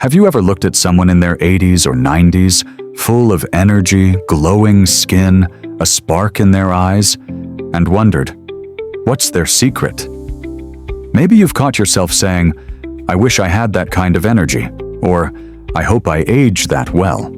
Have you ever looked at someone in their 80s or 90s, full of energy, glowing skin, a spark in their eyes, and wondered, what's their secret? Maybe you've caught yourself saying, I wish I had that kind of energy, or I hope I age that well.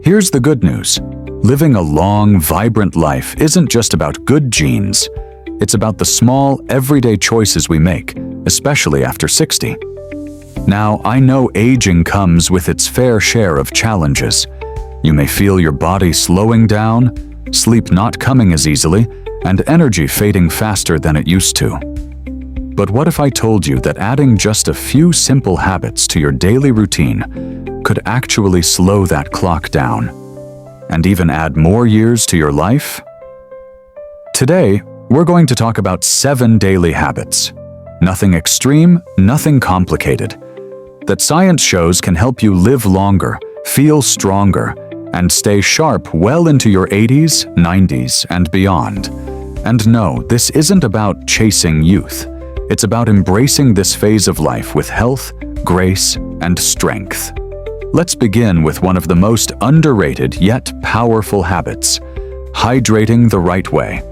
Here's the good news. Living a long, vibrant life isn't just about good genes. It's about the small, everyday choices we make, especially after 60. Now, I know aging comes with its fair share of challenges. You may feel your body slowing down, sleep not coming as easily, and energy fading faster than it used to. But what if I told you that adding just a few simple habits to your daily routine could actually slow that clock down, and even add more years to your life? Today, we're going to talk about 7 daily habits. Nothing extreme, nothing complicated, that science shows can help you live longer, feel stronger, and stay sharp well into your 80s, 90s, and beyond. And no, this isn't about chasing youth. It's about embracing this phase of life with health, grace, and strength. Let's begin with one of the most underrated yet powerful habits: hydrating the right way.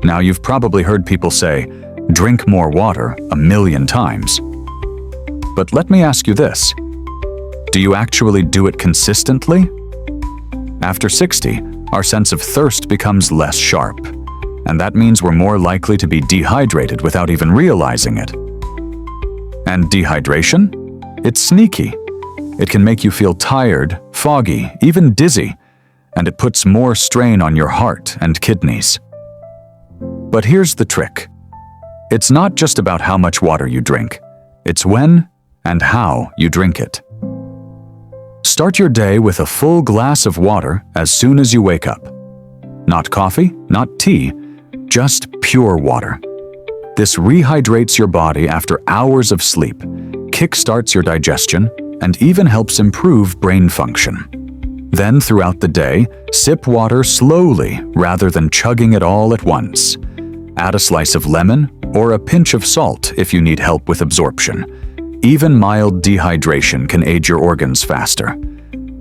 Now, you've probably heard people say, drink more water 1,000,000 times. But let me ask you this. Do you actually do it consistently? After 60, our sense of thirst becomes less sharp, and that means we're more likely to be dehydrated without even realizing it. And dehydration? It's sneaky. It can make you feel tired, foggy, even dizzy, and it puts more strain on your heart and kidneys. But here's the trick. It's not just about how much water you drink. It's when and how you drink it. Start your day with a full glass of water as soon as you wake up. Not coffee, not tea, just pure water. This rehydrates your body after hours of sleep, kickstarts your digestion, and even helps improve brain function. Then throughout the day, sip water slowly rather than chugging it all at once. Add a slice of lemon or a pinch of salt if you need help with absorption. Even mild dehydration can aid your organs faster.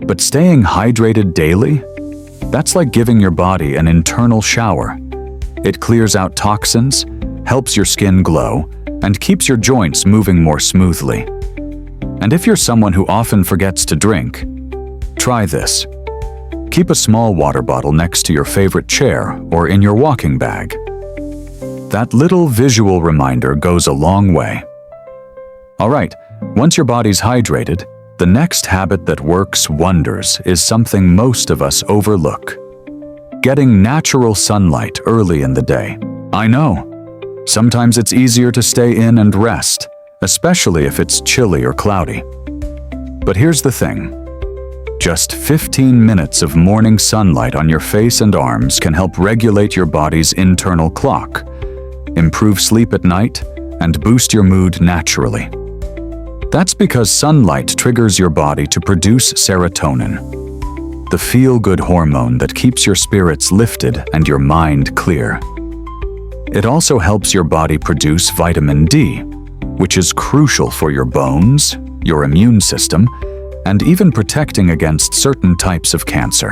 But staying hydrated daily? That's like giving your body an internal shower. It clears out toxins, helps your skin glow, and keeps your joints moving more smoothly. And if you're someone who often forgets to drink, try this. Keep a small water bottle next to your favorite chair or in your walking bag. That little visual reminder goes a long way. All right, once your body's hydrated, the next habit that works wonders is something most of us overlook. Getting natural sunlight early in the day. I know. Sometimes it's easier to stay in and rest, especially if it's chilly or cloudy. But here's the thing. Just 15 minutes of morning sunlight on your face and arms can help regulate your body's internal clock, improve sleep at night, and boost your mood naturally. That's because sunlight triggers your body to produce serotonin, the feel-good hormone that keeps your spirits lifted and your mind clear. It also helps your body produce vitamin D, which is crucial for your bones, your immune system, and even protecting against certain types of cancer.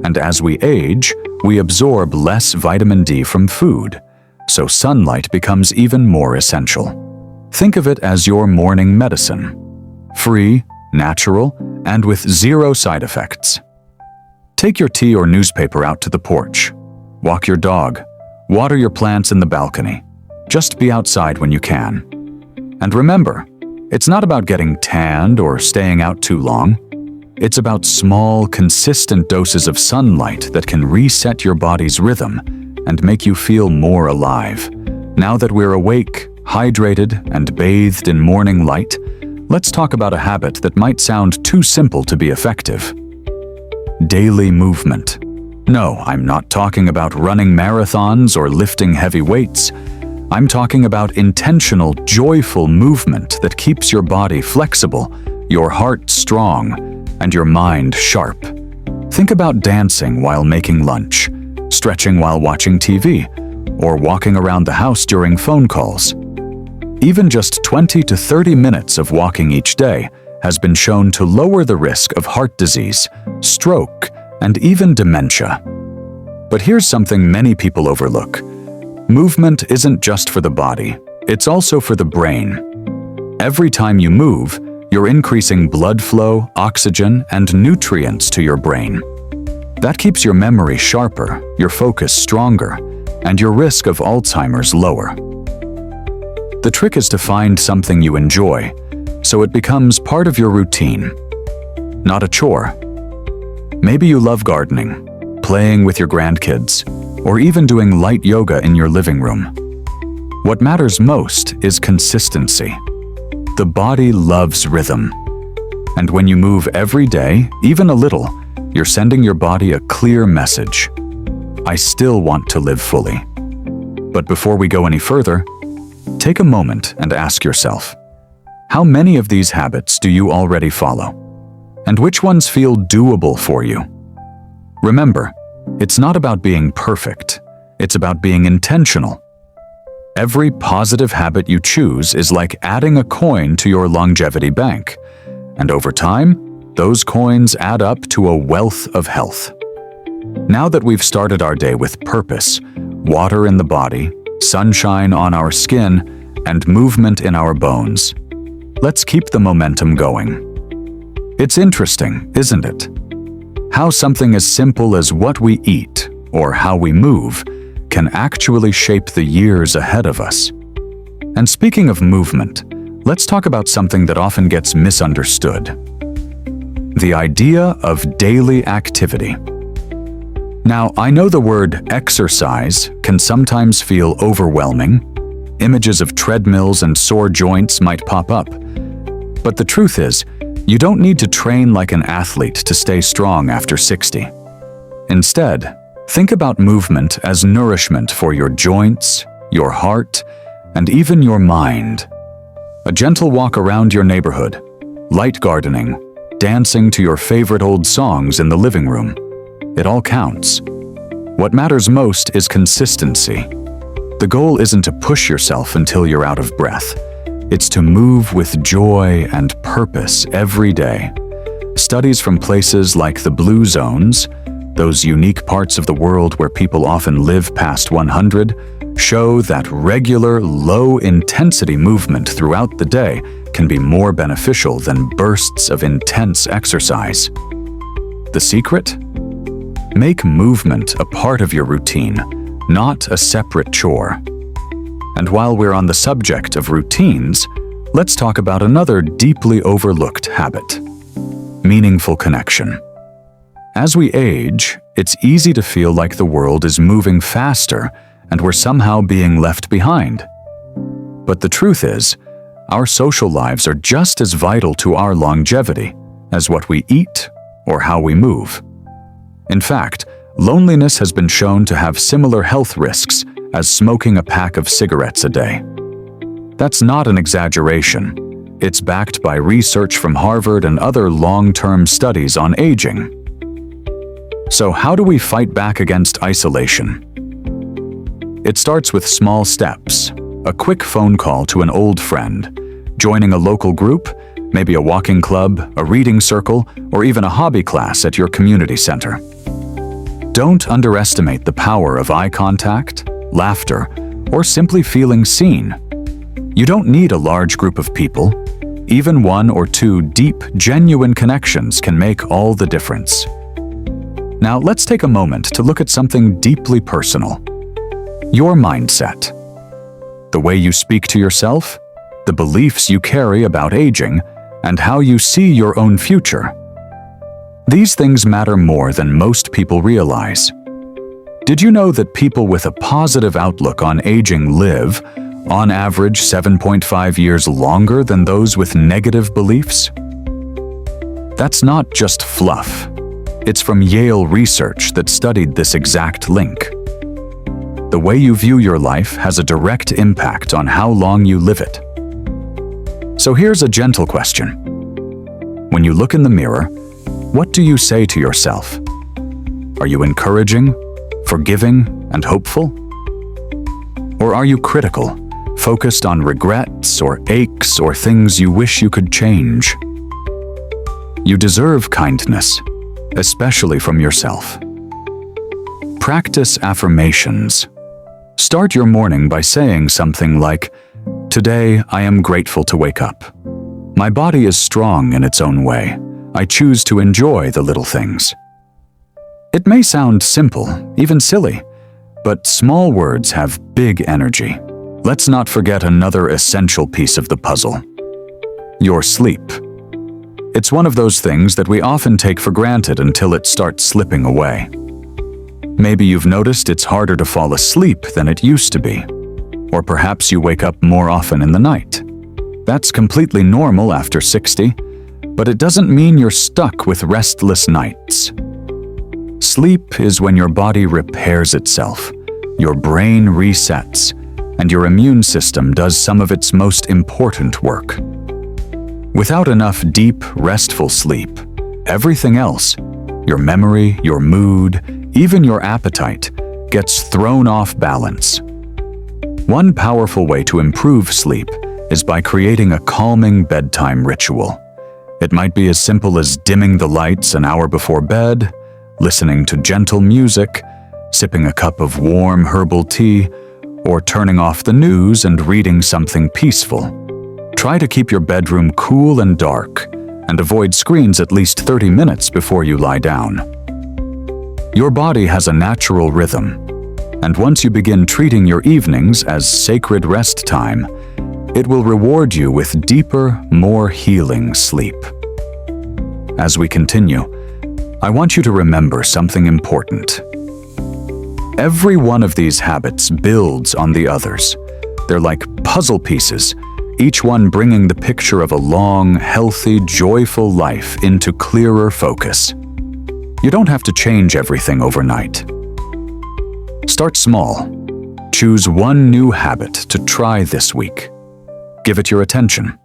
And as we age, we absorb less vitamin D from food, so sunlight becomes even more essential. Think of it as your morning medicine. Free, natural, and with 0 side effects. Take your tea or newspaper out to the porch. Walk your dog. Water your plants in the balcony. Just be outside when you can. And remember, it's not about getting tanned or staying out too long. It's about small, consistent doses of sunlight that can reset your body's rhythm and make you feel more alive. Now that we're awake, hydrated, and bathed in morning light, let's talk about a habit that might sound too simple to be effective. Daily movement. No, I'm not talking about running marathons or lifting heavy weights. I'm talking about intentional, joyful movement that keeps your body flexible, your heart strong, and your mind sharp. Think about dancing while making lunch, stretching while watching TV, or walking around the house during phone calls. Even just 20 to 30 minutes of walking each day has been shown to lower the risk of heart disease, stroke, and even dementia. But here's something many people overlook. Movement isn't just for the body, it's also for the brain. Every time you move, you're increasing blood flow, oxygen, and nutrients to your brain. That keeps your memory sharper, your focus stronger, and your risk of Alzheimer's lower. The trick is to find something you enjoy, so it becomes part of your routine, not a chore. Maybe you love gardening, playing with your grandkids, or even doing light yoga in your living room. What matters most is consistency. The body loves rhythm. And when you move every day, even a little, you're sending your body a clear message. I still want to live fully. But before we go any further, take a moment and ask yourself, how many of these habits do you already follow? And which ones feel doable for you? Remember, it's not about being perfect, it's about being intentional. Every positive habit you choose is like adding a coin to your longevity bank, and over time, those coins add up to a wealth of health. Now that we've started our day with purpose, water in the body, sunshine on our skin, and movement in our bones, let's keep the momentum going. It's interesting, isn't it? How something as simple as what we eat or how we move can actually shape the years ahead of us. And speaking of movement, let's talk about something that often gets misunderstood: the idea of daily activity. Now, I know the word exercise can sometimes feel overwhelming. Images of treadmills and sore joints might pop up. But the truth is, you don't need to train like an athlete to stay strong after 60. Instead, think about movement as nourishment for your joints, your heart, and even your mind. A gentle walk around your neighborhood, light gardening, dancing to your favorite old songs in the living room. It all counts. What matters most is consistency. The goal isn't to push yourself until you're out of breath. It's to move with joy and purpose every day. Studies from places like the blue zones, those unique parts of the world where people often live past 100, show that regular, low-intensity movement throughout the day can be more beneficial than bursts of intense exercise. The secret? Make movement a part of your routine, not a separate chore. And while we're on the subject of routines, let's talk about another deeply overlooked habit: meaningful connection. As we age, it's easy to feel like the world is moving faster and we're somehow being left behind. But the truth is, our social lives are just as vital to our longevity as what we eat or how we move. In fact, loneliness has been shown to have similar health risks as smoking a pack of cigarettes a day. That's not an exaggeration. It's backed by research from Harvard and other long-term studies on aging. So how do we fight back against isolation? It starts with small steps: a quick phone call to an old friend, joining a local group, maybe a walking club, a reading circle, or even a hobby class at your community center. Don't underestimate the power of eye contact, laughter, or simply feeling seen. You don't need a large group of people. Even one or two deep, genuine connections can make all the difference. Now, let's take a moment to look at something deeply personal: your mindset. The way you speak to yourself, the beliefs you carry about aging, and how you see your own future. These things matter more than most people realize. Did you know that people with a positive outlook on aging live, on average, 7.5 years longer than those with negative beliefs? That's not just fluff. It's from Yale research that studied this exact link. The way you view your life has a direct impact on how long you live it. So here's a gentle question. When you look in the mirror, what do you say to yourself? Are you encouraging, forgiving, and hopeful? Or are you critical, focused on regrets or aches or things you wish you could change? You deserve kindness, especially from yourself. Practice affirmations. Start your morning by saying something like, "Today, I am grateful to wake up. My body is strong in its own way. I choose to enjoy the little things." It may sound simple, even silly, but small words have big energy. Let's not forget another essential piece of the puzzle: your sleep. It's one of those things that we often take for granted until it starts slipping away. Maybe you've noticed it's harder to fall asleep than it used to be. Or perhaps you wake up more often in the night. That's completely normal after 60, but it doesn't mean you're stuck with restless nights. Sleep is when your body repairs itself, your brain resets, and your immune system does some of its most important work. Without enough deep, restful sleep, everything else, your memory, your mood, even your appetite, gets thrown off balance. One powerful way to improve sleep is by creating a calming bedtime ritual. It might be as simple as dimming the lights an hour before bed, listening to gentle music, sipping a cup of warm herbal tea, or turning off the news and reading something peaceful. Try to keep your bedroom cool and dark, and avoid screens at least 30 minutes before you lie down. Your body has a natural rhythm, and once you begin treating your evenings as sacred rest time, it will reward you with deeper, more healing sleep. As we continue, I want you to remember something important. Every one of these habits builds on the others. They're like puzzle pieces, each one bringing the picture of a long, healthy, joyful life into clearer focus. You don't have to change everything overnight. Start small. Choose one new habit to try this week. Give it your attention.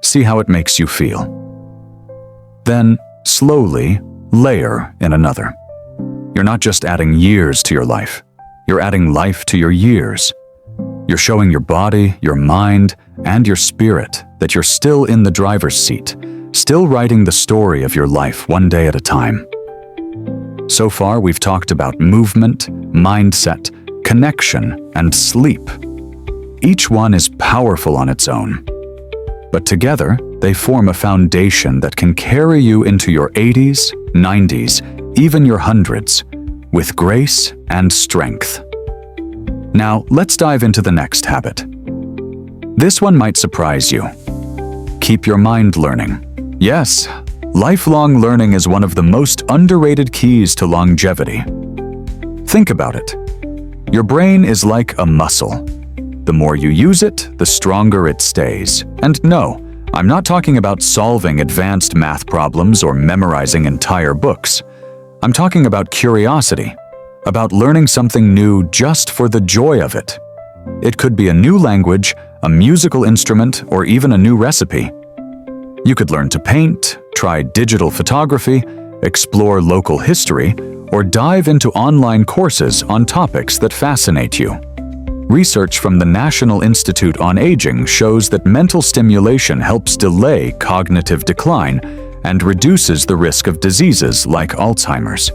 See how it makes you feel. Then, slowly, layer in another. You're not just adding years to your life. You're adding life to your years. You're showing your body, your mind, and your spirit that you're still in the driver's seat, still writing the story of your life one day at a time. So far, we've talked about movement, mindset, connection, and sleep. Each one is powerful on its own. But together, they form a foundation that can carry you into your 80s, 90s, even your hundreds, with grace and strength. Now, let's dive into the next habit. This one might surprise you. Keep your mind learning. Yes, lifelong learning is one of the most underrated keys to longevity. Think about it. Your brain is like a muscle. The more you use it, the stronger it stays. And no, I'm not talking about solving advanced math problems or memorizing entire books. I'm talking about curiosity, about learning something new just for the joy of it. It could be a new language, a musical instrument, or even a new recipe. You could learn to paint, try digital photography, explore local history, or dive into online courses on topics that fascinate you. Research from the National Institute on Aging shows that mental stimulation helps delay cognitive decline and reduces the risk of diseases like Alzheimer's.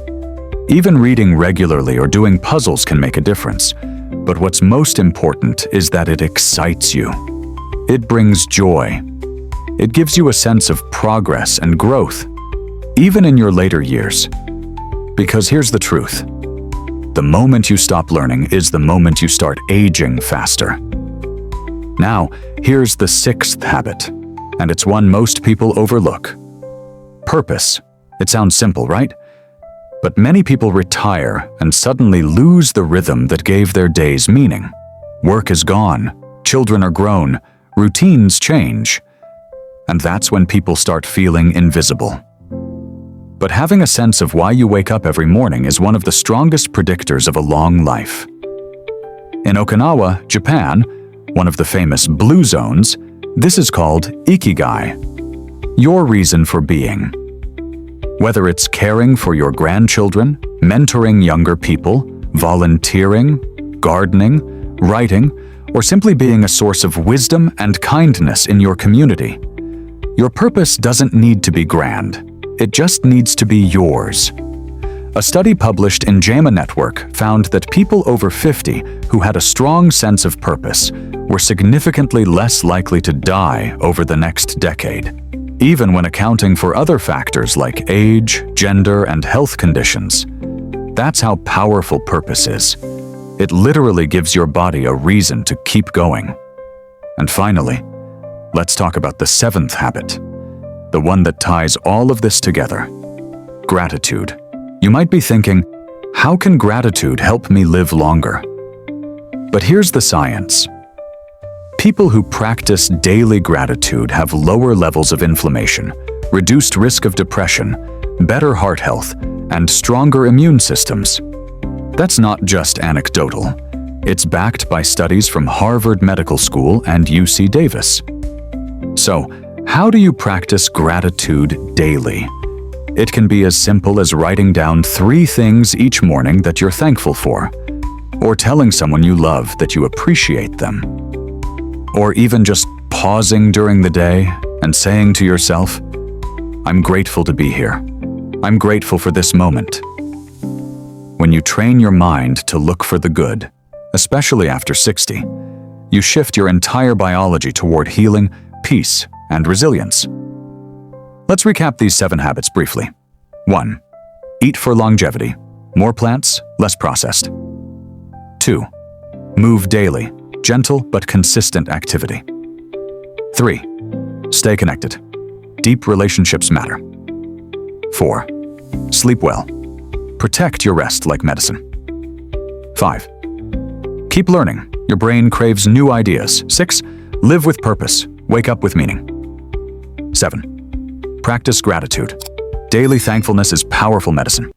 Even reading regularly or doing puzzles can make a difference. But what's most important is that it excites you. It brings joy. It gives you a sense of progress and growth, even in your later years. Because here's the truth. The moment you stop learning is the moment you start aging faster. Now, here's the sixth habit, and it's one most people overlook. Purpose. It sounds simple, right? But many people retire and suddenly lose the rhythm that gave their days meaning. Work is gone, children are grown, routines change. And that's when people start feeling invisible. But having a sense of why you wake up every morning is one of the strongest predictors of a long life. In Okinawa, Japan, one of the famous blue zones, this is called ikigai, your reason for being. Whether it's caring for your grandchildren, mentoring younger people, volunteering, gardening, writing, or simply being a source of wisdom and kindness in your community, your purpose doesn't need to be grand. It just needs to be yours. A study published in JAMA Network found that people over 50 who had a strong sense of purpose were significantly less likely to die over the next decade, even when accounting for other factors like age, gender, and health conditions. That's how powerful purpose is. It literally gives your body a reason to keep going. And finally, let's talk about the seventh habit, the one that ties all of this together: gratitude. You might be thinking, how can gratitude help me live longer? But here's the science. People who practice daily gratitude have lower levels of inflammation, reduced risk of depression, better heart health, and stronger immune systems. That's not just anecdotal. It's backed by studies from Harvard Medical School and UC Davis. So, how do you practice gratitude daily? It can be as simple as writing down 3 things each morning that you're thankful for, or telling someone you love that you appreciate them, or even just pausing during the day and saying to yourself, "I'm grateful to be here. I'm grateful for this moment." When you train your mind to look for the good, especially after 60, you shift your entire biology toward healing, peace, and resilience. Let's recap these 7 habits briefly. 1. Eat for longevity. More plants, less processed. 2. Move daily. Gentle but consistent activity. 3. Stay connected. Deep relationships matter. 4. Sleep well. Protect your rest like medicine. 5. Keep learning. Your brain craves new ideas. 6. Live with purpose. Wake up with meaning. 7. Practice gratitude. Daily thankfulness is powerful medicine.